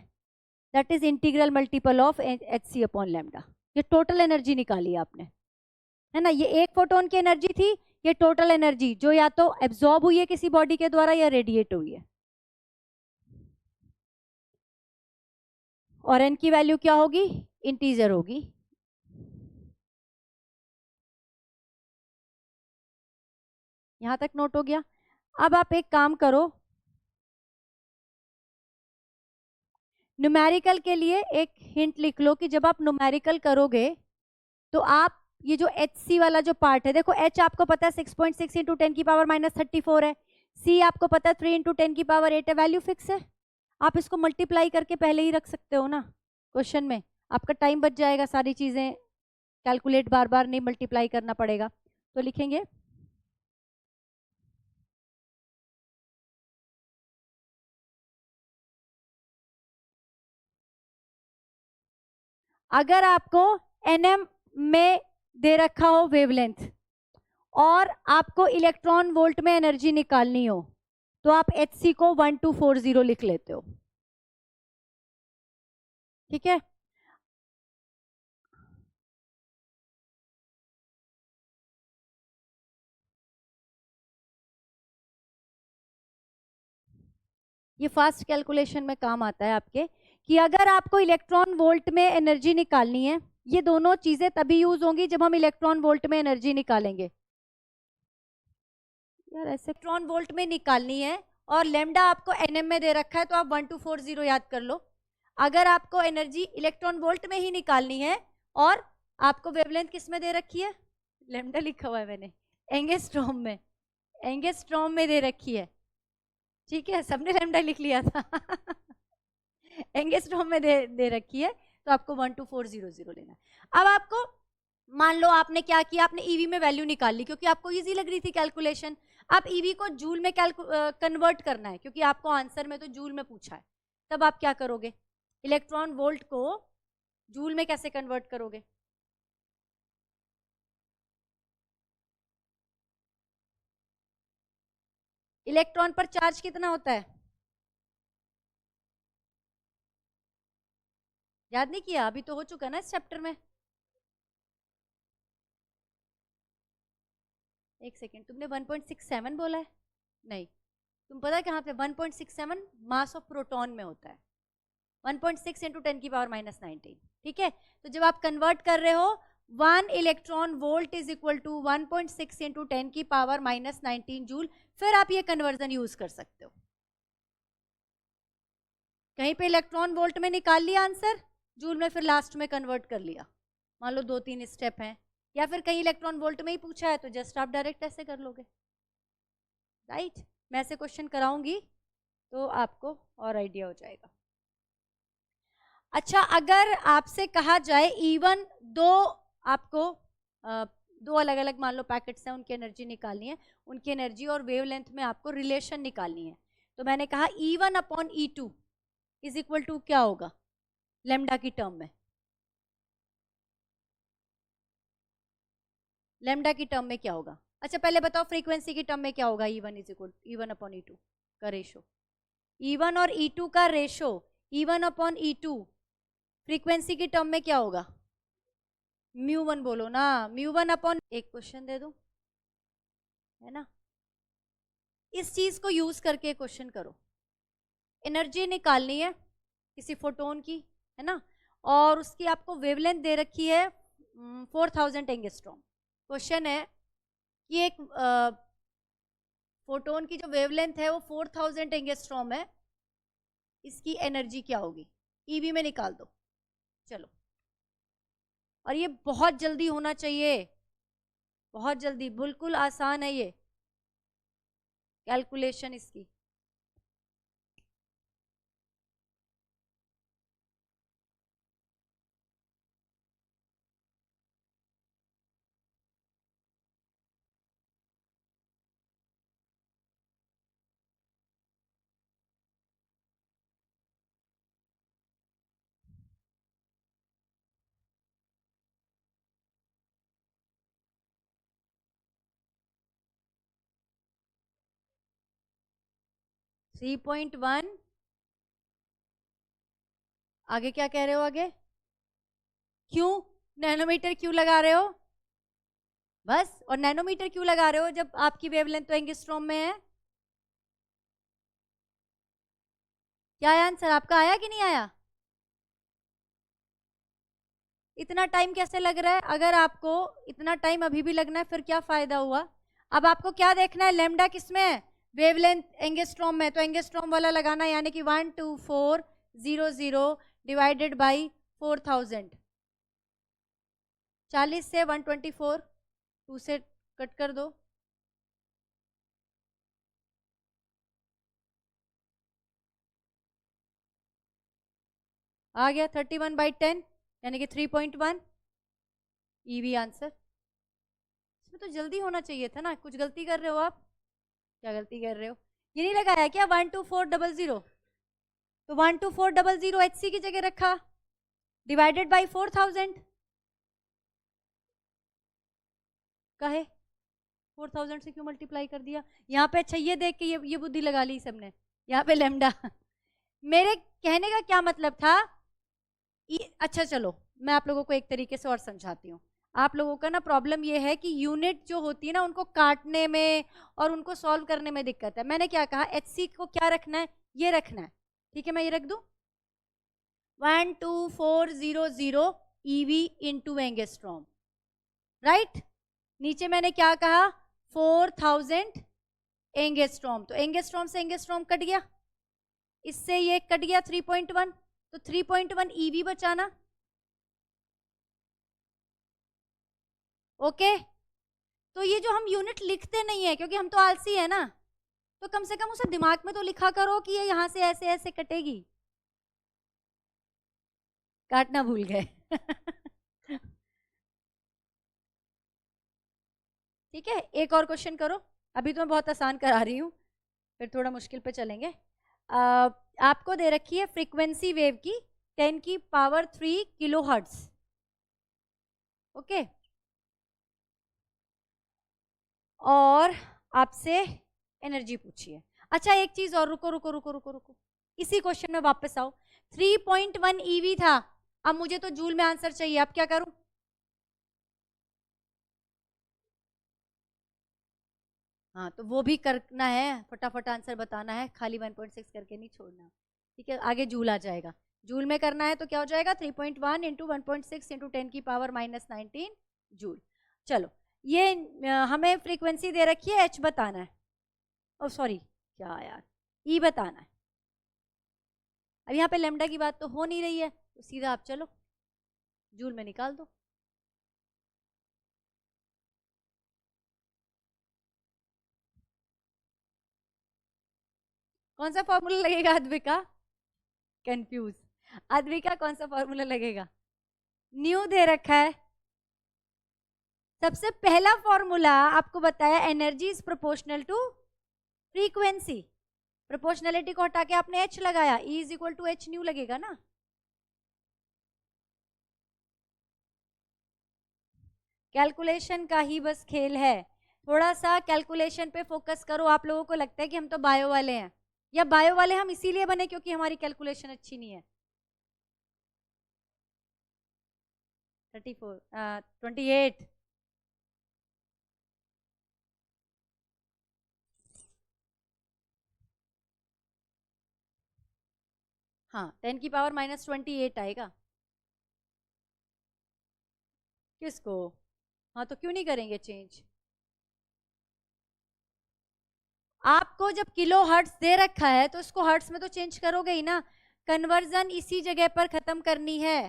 That is integral multiple of H C upon lambda. ये टोटल एनर्जी निकाली आपने, है ना। ये एक फोटोन की एनर्जी थी, ये टोटल एनर्जी जो या तो एब्जॉर्ब हुई है किसी बॉडी के द्वारा या रेडिएट हुई है। और एन की वैल्यू क्या होगी? इंटीजर होगी। यहां तक नोट हो गया? अब आप एक काम करो, न्यूमेरिकल के लिए एक हिंट लिख लो कि जब आप न्यूमेरिकल करोगे तो आप ये जो एच सी वाला जो पार्ट है, देखो एच आपको पता है 6.6 इंटू 10 की पावर -34 है, सी आपको पता है 3 इंटू 10 की पावर 8 है, वैल्यू फिक्स है। आप इसको मल्टीप्लाई करके पहले ही रख सकते हो ना क्वेश्चन में, आपका टाइम बच जाएगा, सारी चीजें कैलकुलेट बार बार नहीं मल्टीप्लाई करना पड़ेगा। तो लिखेंगे अगर आपको एनएम में दे रखा हो वेवलेंथ और आपको इलेक्ट्रॉन वोल्ट में एनर्जी निकालनी हो तो आप एचसी को 1240 लिख लेते हो, ठीक है। ये फास्ट कैलकुलेशन में काम आता है आपके, कि अगर आपको इलेक्ट्रॉन वोल्ट में एनर्जी निकालनी है, ये दोनों चीजें तभी यूज होंगी जब हम इलेक्ट्रॉन वोल्ट में एनर्जी निकालेंगे। यार ऐसे इलेक्ट्रॉन वोल्ट में निकालनी है और लेमडा आपको एनएम में दे रखा है तो आप 1240 याद कर लो। अगर आपको एनर्जी इलेक्ट्रॉन वोल्ट में ही निकालनी है और आपको वेवलेंथ किस में दे रखी है? लेमडा लिखा हुआ है मैंने, एंगस्ट्रॉम में, एंगस्ट्रॉम में दे रखी है, ठीक है। सबने लेमडा लिख लिया था एंगस्ट्रॉम में दे रखी है तो आपको 12400 लेना है। अब आपको मान लो आपने क्या किया, आपने ईवी में वैल्यू निकाल ली क्योंकि आपको इजी लग रही थी कैलकुलेशन। अब ईवी को जूल में कन्वर्ट करना है क्योंकि आपको आंसर में तो जूल में पूछा है। तब आप क्या करोगे? इलेक्ट्रॉन वोल्ट को जूल में कैसे कन्वर्ट करोगे? इलेक्ट्रॉन पर चार्ज कितना होता है? याद नहीं किया? अभी तो हो चुका ना इस चैप्टर में। एक सेकेंड, तुमने 1.67 बोला है? नहीं, तुम पता है कहाँ पे? 1.67 मास ऑफ प्रोटॉन में होता है, 1.6 इंटू 10 की पावर -19, ठीक है। तो जब आप कन्वर्ट कर रहे हो 1 electron volt is equal to 1.6 into 10 की पावर -19 जूल, फिर आप ये कन्वर्जन यूज कर सकते हो। कहीं पे इलेक्ट्रॉन वोल्ट में निकाल लिया आंसर, जूल में फिर लास्ट में कन्वर्ट कर लिया, मान लो 2-3 स्टेप हैं, या फिर कहीं इलेक्ट्रॉन वोल्ट में ही पूछा है तो जस्ट आप डायरेक्ट ऐसे कर लोगे, राइट। मैं ऐसे क्वेश्चन कराऊंगी तो आपको और आइडिया हो जाएगा। अच्छा, अगर आपसे कहा जाए इवन दो आपको दो अलग अलग मान लो पैकेट्स हैं, उनकी एनर्जी निकालनी है, उनकी एनर्जी और वेवलेंथ में आपको रिलेशन निकालनी है, तो मैंने कहा E1 upon E2 is equal to क्या होगा लेमडा की टर्म में, लेमडा की टर्म में क्या होगा? अच्छा पहले बताओ फ्रीक्वेंसी की टर्म में क्या होगा? E1 is equal E1 upon E2 का रेशो, E1 और E2 का ratio, E1 upon E2 frequency की टर्म में क्या होगा? μ1 बोलो ना, μ1 अपॉन, एक क्वेश्चन दे दो, है ना, इस चीज को यूज करके क्वेश्चन करो। एनर्जी निकालनी है किसी फोटोन की, है ना, और उसकी आपको वेवलेंथ दे रखी है 4000 एंगस्ट्रॉम। क्वेश्चन है कि एक फोटोन की जो वेवलेंथ है वो 4000 एंगस्ट्रॉम है, इसकी एनर्जी क्या होगी? ईवी में निकाल दो। चलो, और ये बहुत जल्दी होना चाहिए, बहुत जल्दी, बिल्कुल आसान है ये कैलकुलेशन इसकी। थ्री पॉइंट वन, आगे क्या कह रहे हो? आगे क्यों नैनोमीटर क्यों लगा रहे हो? बस, और नैनोमीटर क्यों लगा रहे हो जब आपकी वेवलेंथ तो एंगस्ट्रॉम में है? क्या आंसर आपका आया कि नहीं आया? इतना टाइम कैसे लग रहा है? अगर आपको इतना टाइम अभी भी लगना है फिर क्या फायदा हुआ? अब आपको क्या देखना है? लेमडा किसमें है? वेवलेंथ एंगस्ट्रॉम में, तो एंगस्ट्रॉम वाला लगाना, यानी कि 12400 डिवाइडेड बाई 4000, 40 से 124 2 से कट कर दो, आ गया 31/10 यानी कि 3.1 ईवी आंसर। इसमें तो जल्दी होना चाहिए था ना, कुछ गलती कर रहे हो आप। क्या गलती कर रहे हो? ये नहीं लगाया क्या 12400? तो 12400 HC की जगह रखा, डिवाइडेड बाई 4000 कहे 4000 से क्यों मल्टीप्लाई कर दिया यहाँ पे? अच्छा ये देख के ये बुद्धि लगा ली सबने यहाँ पे लेमडा। मेरे कहने का क्या मतलब था? अच्छा चलो मैं आप लोगों को एक तरीके से और समझाती हूँ। आप लोगों का ना प्रॉब्लम ये है कि यूनिट जो होती है ना उनको काटने में और उनको सॉल्व करने में दिक्कत है। मैंने क्या कहा, HC को क्या रखना है? ये रखना है, ठीक है, मैं ये रख दूं 12400 EV इंटू एंगस्ट्रॉम, राइट। नीचे मैंने क्या कहा 4000 एंगस्ट्रॉम, तो एंगस्ट्रॉम से एंगस्ट्रॉम कट गया, इससे ये कट गया 3.1, तो 3.1 EV बचाना, ओके। तो ये जो हम यूनिट लिखते नहीं है क्योंकि हम तो आलसी है ना, तो कम से कम उसे दिमाग में तो लिखा करो कि ये यहां से ऐसे ऐसे कटेगी। काटना भूल गए। ठीक है, एक और क्वेश्चन करो, अभी तो मैं बहुत आसान करा रही हूँ, फिर थोड़ा मुश्किल पे चलेंगे। आपको दे रखी है फ्रीक्वेंसी वेव की 10⁻³ किलोहर्ट्ज, ओके, और आपसे एनर्जी पूछिए। अच्छा एक चीज और, रुको रुको रुको रुको रुको, इसी क्वेश्चन में वापस आओ। 3.1 EV था, अब मुझे तो जूल में आंसर चाहिए, अब क्या करूं? हाँ तो वो भी करना है, फटाफट आंसर बताना है, खाली 1.6 करके नहीं छोड़ना, ठीक है। आगे जूल आ जाएगा, जूल में करना है तो क्या हो जाएगा 3.1 इंटू 1.6 इंटू 10⁻⁻19 जूल। चलो ये हमें फ्रीक्वेंसी दे रखी है, H बताना है, ओ सॉरी क्या यार, E बताना है। अब यहाँ पे लेमडा की बात तो हो नहीं रही है, तो सीधा आप चलो जूल में निकाल दो। कौन सा फॉर्मूला लगेगा अद्विका? कंफ्यूज, अद्विका कौन सा फॉर्मूला लगेगा? न्यू दे रखा है, सबसे पहला फॉर्मूला आपको बताया energy is proportional to frequency, proportionality को हटा के आपने एच लगाया, E is equal to H nu लगेगा ना। कैलकुलेशन का ही बस खेल है, थोड़ा सा कैलकुलेशन पे फोकस करो। आप लोगों को लगता है कि हम तो बायो वाले हैं, या बायो वाले हम इसीलिए बने क्योंकि हमारी कैलकुलेशन अच्छी नहीं है। 34 28 हाँ 10 की पावर -28 आएगा। किसको? हाँ तो क्यों नहीं करेंगे चेंज? आपको जब किलो हर्ट्स दे रखा है तो इसको हर्ट्स में तो चेंज करोगे ही ना, कन्वर्जन इसी जगह पर खत्म करनी है।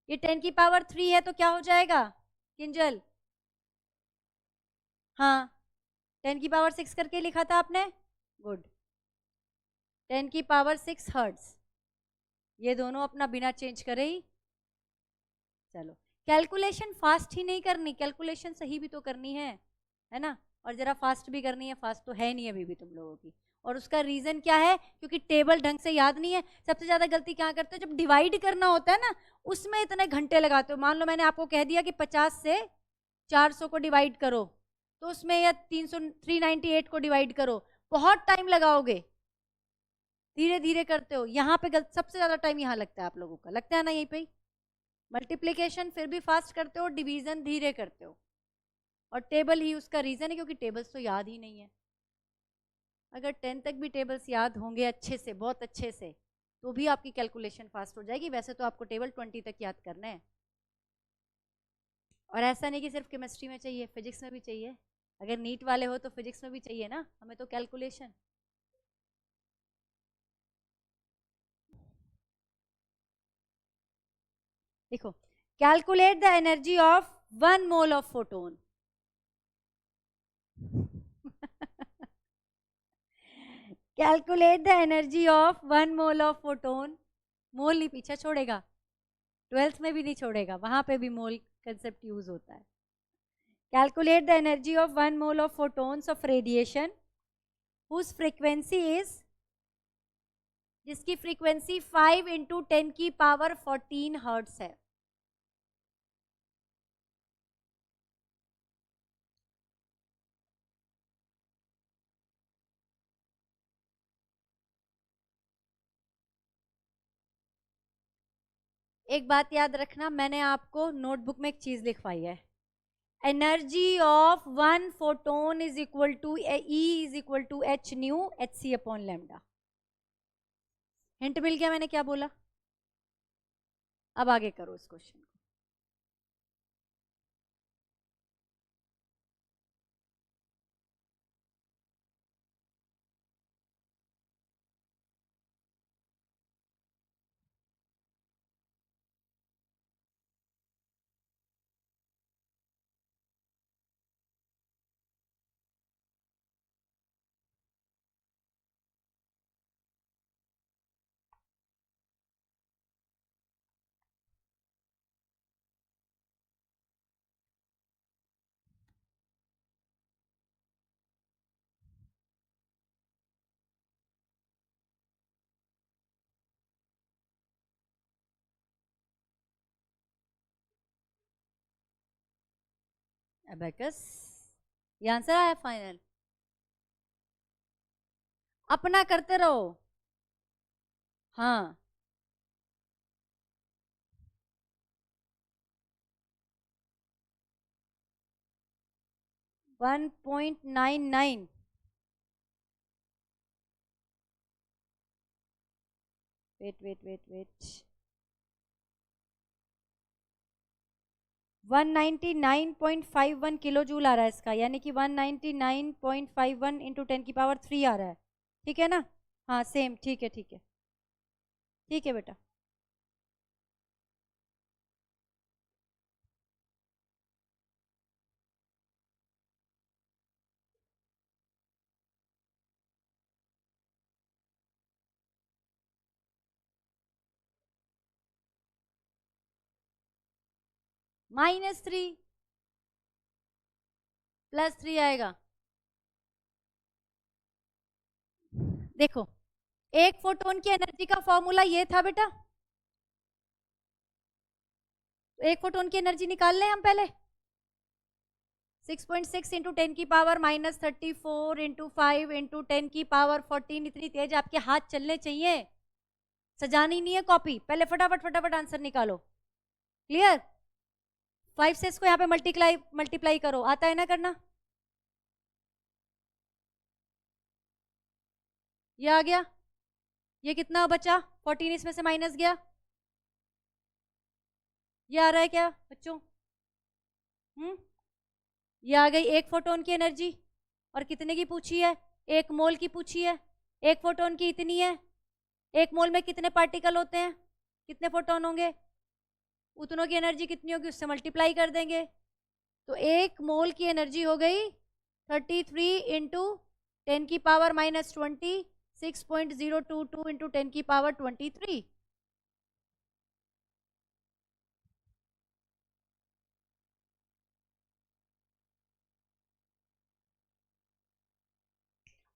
ये 10 की पावर 3 है तो क्या हो जाएगा किंजल? हाँ 10 की पावर 6 करके लिखा था आपने, गुड। 10 की पावर 6 हर्ट्स, ये दोनों अपना बिना चेंज करे ही। चलो कैलकुलेशन फास्ट ही नहीं करनी, कैलकुलेशन सही भी तो करनी है ना, और जरा फास्ट भी करनी है। फास्ट तो है नहीं अभी भी तुम लोगों की, और उसका रीजन क्या है? क्योंकि टेबल ढंग से याद नहीं है। सबसे ज्यादा गलती क्या करते हो? जब डिवाइड करना होता है ना, उसमें इतने घंटे लगाते हो। मान लो मैंने आपको कह दिया कि 50 से 400 को डिवाइड करो, तो उसमें या 398 को डिवाइड करो, बहुत टाइम लगाओगे। धीरे धीरे करते हो, यहाँ पे सबसे ज्यादा टाइम यहाँ लगता है आप लोगों का, लगता है ना यहीं पे। मल्टीप्लीकेशन फिर भी फास्ट करते हो, डिवीजन धीरे करते हो, और टेबल ही उसका रीजन है, क्योंकि टेबल्स तो याद ही नहीं है। अगर 10 तक भी टेबल्स याद होंगे अच्छे से, बहुत अच्छे से, तो भी आपकी कैलकुलेशन फास्ट हो जाएगी। वैसे तो आपको टेबल 20 तक याद करना है, और ऐसा नहीं कि सिर्फ केमिस्ट्री में चाहिए, फिजिक्स में भी चाहिए। अगर नीट वाले हो तो फिजिक्स में भी चाहिए ना हमें तो कैलकुलेशन। देखो, calculate the energy of 1 mole of photon. Calculate the energy of 1 mole of photon. Mole नहीं पीछे छोड़ेगा, 12th में भी नहीं छोड़ेगा, वहां पे भी मोल कंसेप्ट यूज होता है। Calculate the energy of 1 mole of photons of radiation whose frequency is, जिसकी फ्रीक्वेंसी 5 इंटू 10 की पावर 14 हर्ट्स है। एक बात याद रखना, मैंने आपको नोटबुक में एक चीज लिखवाई है, energy of 1 photon is equal to E is equal to H nu H C upon lambda. Hint मिल गया मैंने क्या बोला? अब आगे करो इस क्वेश्चन को। अबेकस, ये आंसर आया फाइनल। अपना करते रहो। हाँ 1.99, wait wait wait wait, 199.51 kilo joule आ रहा है इसका, यानी कि 199.51 इंटू 10 की पावर 3 आ रहा है। ठीक है ना? हाँ सेम, ठीक है ठीक है ठीक है बेटा। -3 +3 आएगा। देखो एक फोटोन की एनर्जी का फॉर्मूला ये था बेटा, एक फोटोन की एनर्जी निकाल लें हम पहले। 6.6 इंटू 10 की पावर -34 इंटू 5 इंटू 10 की पावर 14। इतनी तेज आपके हाथ चलने चाहिए, सजानी नहीं है कॉपी। पहले फटाफट फटाफट आंसर निकालो। क्लियर? 5 से इसको यहाँ पे मल्टीप्लाई करो, आता है ना करना? ये आ गया, ये कितना बचा? 14 इसमें से माइनस गया, ये आ रहा है क्या बच्चों? ये आ गई एक फोटोन की एनर्जी। और कितने की पूछी है? 1 मोल की पूछी है। 1 फोटोन की इतनी है। 1 मोल में कितने पार्टिकल होते हैं? कितने फोटोन होंगे? उतनों की एनर्जी कितनी होगी उससे मल्टीप्लाई कर देंगे। तो 1 मोल की एनर्जी हो गई 33 इंटू 10 की पावर -20, 6.022 इंटू 10 की पावर 23।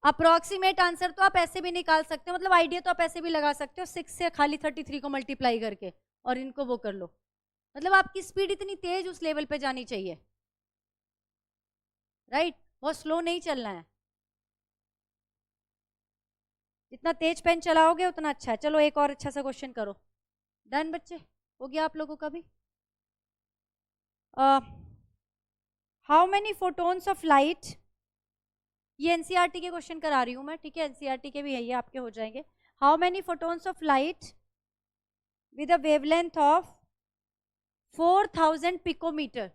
अप्रोक्सीमेट आंसर तो आप ऐसे भी निकाल सकते हो, मतलब आइडिया तो आप ऐसे भी लगा सकते हो, 6 से खाली 33 को मल्टीप्लाई करके और इनको वो कर लो। मतलब आपकी स्पीड इतनी तेज उस लेवल पे जानी चाहिए, राइट? बहुत स्लो नहीं चलना है, जितना तेज पेन चलाओगे उतना अच्छा है। चलो एक और अच्छा सा क्वेश्चन करो। डन बच्चे, हो गया आप लोगों का भी? How many photons of light, ये एनसीईआरटी के क्वेश्चन करा रही हूं मैं, ठीक है? एनसीईआरटी के भी है ये, आपके हो जाएंगे। How many photons of light with a wavelength of 4000 picometre,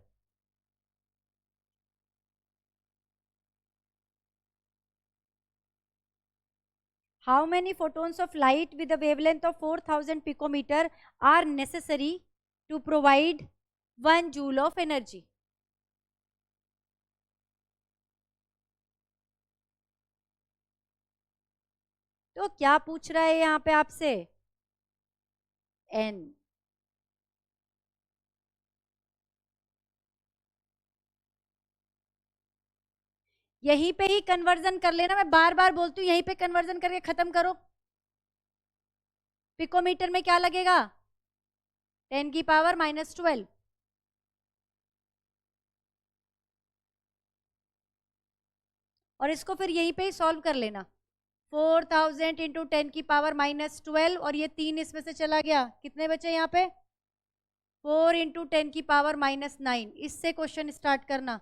how many photons of light with a wavelength of 4000 picometer are necessary to provide 1 joule of energy? तो क्या पूछ रहा है यहां पे आपसे? n। यहीं पे ही कन्वर्जन कर लेना, मैं बार बार बोलती हूँ, यहीं पे कन्वर्जन करके खत्म करो। पिकोमीटर में क्या लगेगा? 10 की पावर -12। और इसको फिर यहीं पे ही सॉल्व कर लेना। 4000 इंटू 10 की पावर -12 और ये 3 इसमें से चला गया, कितने बचे यहाँ पे? 4 इंटू 10 की पावर -9। इससे क्वेश्चन स्टार्ट करना।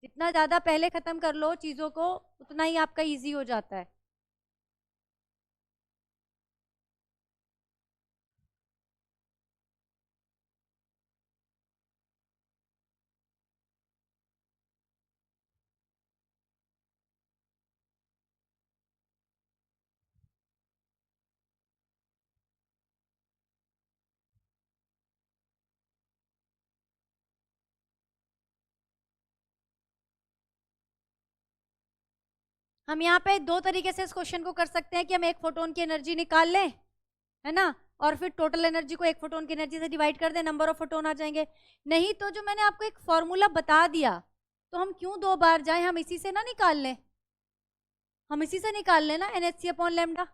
जितना ज्यादा पहले खत्म कर लो चीजों को उतना ही आपका इजी हो जाता है। हम यहाँ पे 2 तरीके से इस क्वेश्चन को कर सकते हैं कि हम 1 फोटोन की एनर्जी निकाल लें, है ना, और फिर टोटल एनर्जी को 1 फोटोन की एनर्जी से डिवाइड कर दें, नंबर ऑफ फोटोन आ जाएंगे। नहीं तो जो मैंने आपको एक फॉर्मूला बता दिया, तो हम क्यों 2 बार जाएं, हम इसी से ना निकाल लें, हम इसी से निकाल लेना NHc/λ।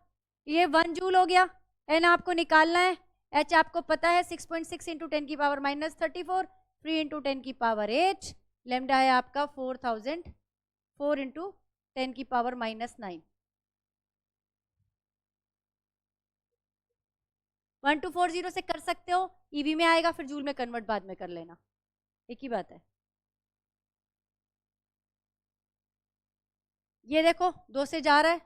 ये 1 जूल हो गया, एन आपको निकालना है, एच आपको पता है 6.6 इंटू 10 की पावर -34, 3 इंटू 10 की पावर 8, लेमडा है आपका 4000, 4 इंटू 10 की पावर -9। 1240 से कर सकते हो, ईवी में आएगा, फिर जूल में कन्वर्ट बाद में कर लेना, एक ही बात है। ये देखो 2 से जा रहा है,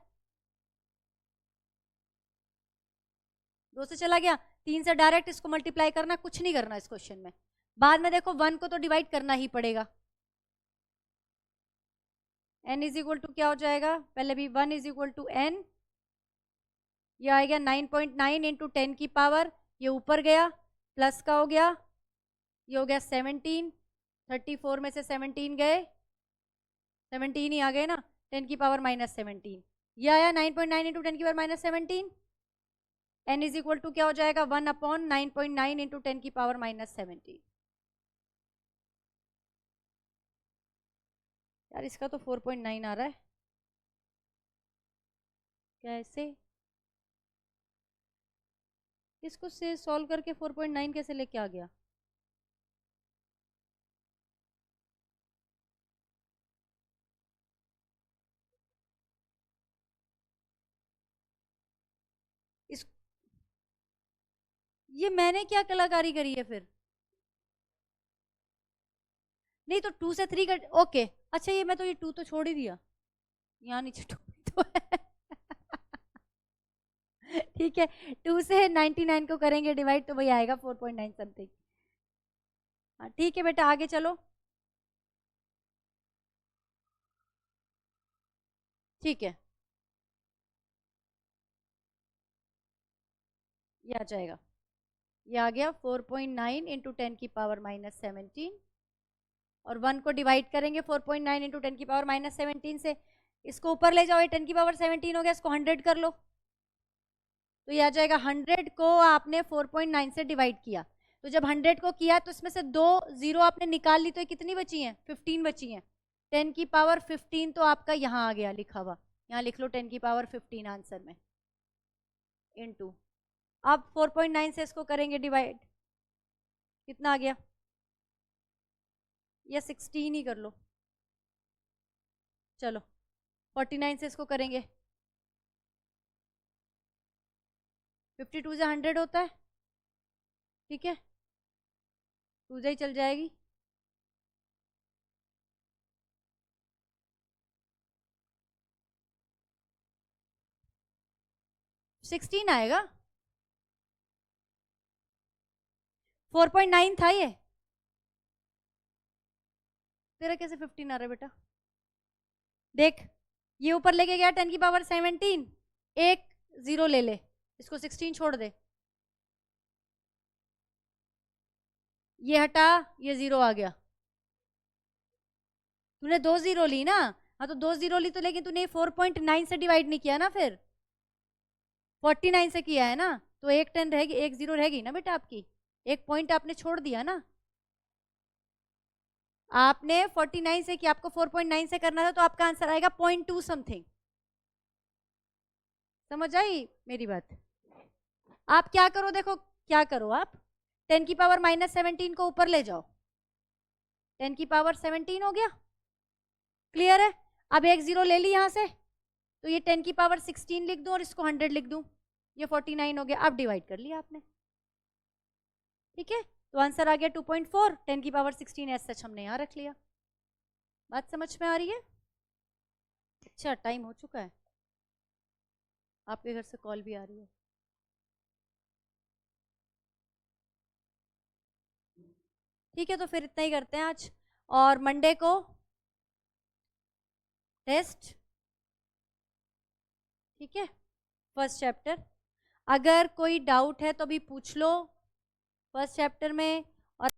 2 से चला गया, 3 से डायरेक्ट इसको मल्टीप्लाई करना, कुछ नहीं करना इस क्वेश्चन में। बाद में देखो 1 को तो डिवाइड करना ही पड़ेगा। n इज इक्वल टू क्या हो जाएगा? पहले भी 1 इज इक्वल टू n, ये आएगा 9.9 इंटू 10 की पावर, ये ऊपर गया प्लस का हो गया, ये हो गया 17, 34 में से 17 गए, 17 ही आ गए ना, 10 की पावर -17, ये आया 9.9 इंटू 10 की power -17। n is equal to क्या हो जाएगा? 1/9.9 इंटू 10 की पावर -17। यार इसका तो 4.9 आ रहा है, कैसे, इसको से सॉल्व करके 4.9 कैसे लेके आ गया? इस ये मैंने क्या कलाकारी करी है फिर? नहीं तो 2 से 3 कट, ओके अच्छा ये मैं तो ये 2 तो छोड़ ही दिया, यहाँ नीचे 2 तो है ठीक है, 2 से 99 को करेंगे डिवाइड तो वही आएगा 4.9 समथिंग। हाँ ठीक है बेटा, आगे चलो। ठीक है, ये आ जाएगा, ये आ गया 4.9 इंटू 10 की पावर माइनस 17, और 1 को डिवाइड करेंगे 4.9 इंटू 10 की पावर माइनस 17 से, इसको ऊपर ले जाओ, ये 10 की पावर 17 हो गया, इसको 100 कर लो, तो ये आ जाएगा 100 को आपने 4.9 से डिवाइड किया, तो जब 100 को किया तो इसमें से 2 जीरो आपने निकाल ली, तो ये कितनी बची हैं? 15 बची हैं। 10 की पावर 15 तो आपका यहाँ आ गया लिखा हुआ, यहाँ लिख लो 10 की पावर 15 आंसर में, इनटू, अब 4.9 से इसको करेंगे डिवाइड, कितना आ गया? या 16 ही कर लो, चलो 49 से इसको करेंगे, 52 से 100 होता है, ठीक है, 2 ही चल जाएगी, सिक्सटीन आएगा, 4.9 था ये, तेरा कैसे 15 आ रहा है बेटा? देख, ये ऊपर लेके गया 10 की पावर 17, एक जीरो ले ले, इसको 16 छोड़ दे, ये हटा, ये जीरो आ गया, तूने 2 जीरो ली ना, हाँ तो 2 जीरो ली तो, लेकिन तूने 4.9 से डिवाइड नहीं किया ना, फिर 49 से किया है ना, तो एक 10 रहेगी, एक जीरो रहेगी ना बेटा आपकी, एक पॉइंट आपने छोड़ दिया ना, आपने 49 से किया, आपको 4.9 से करना था, तो आपका आंसर आएगा 0.2 समथिंग। समझ आई मेरी बात? आप क्या करो, देखो क्या करो, आप 10 की पावर माइनस 17 को ऊपर ले जाओ, 10 की पावर 17 हो गया, क्लियर है? अब एक जीरो ले ली यहां से, तो ये 10 की पावर 16 लिख दूं और इसको 100 लिख दूं, ये 49 हो गया, अब डिवाइड कर लिया आपने, ठीक है, तो आंसर आ गया 2.4, 10 की पावर 16 एज सच हमने यहाँ रख लिया। बात समझ में आ रही है? अच्छा टाइम हो चुका है, आपके घर से कॉल भी आ रही है, ठीक है, तो फिर इतना ही करते हैं आज, और मंडे को टेस्ट, ठीक है, फर्स्ट चैप्टर, अगर कोई डाउट है तो भी पूछ लो फर्स्ट चैप्टर में, और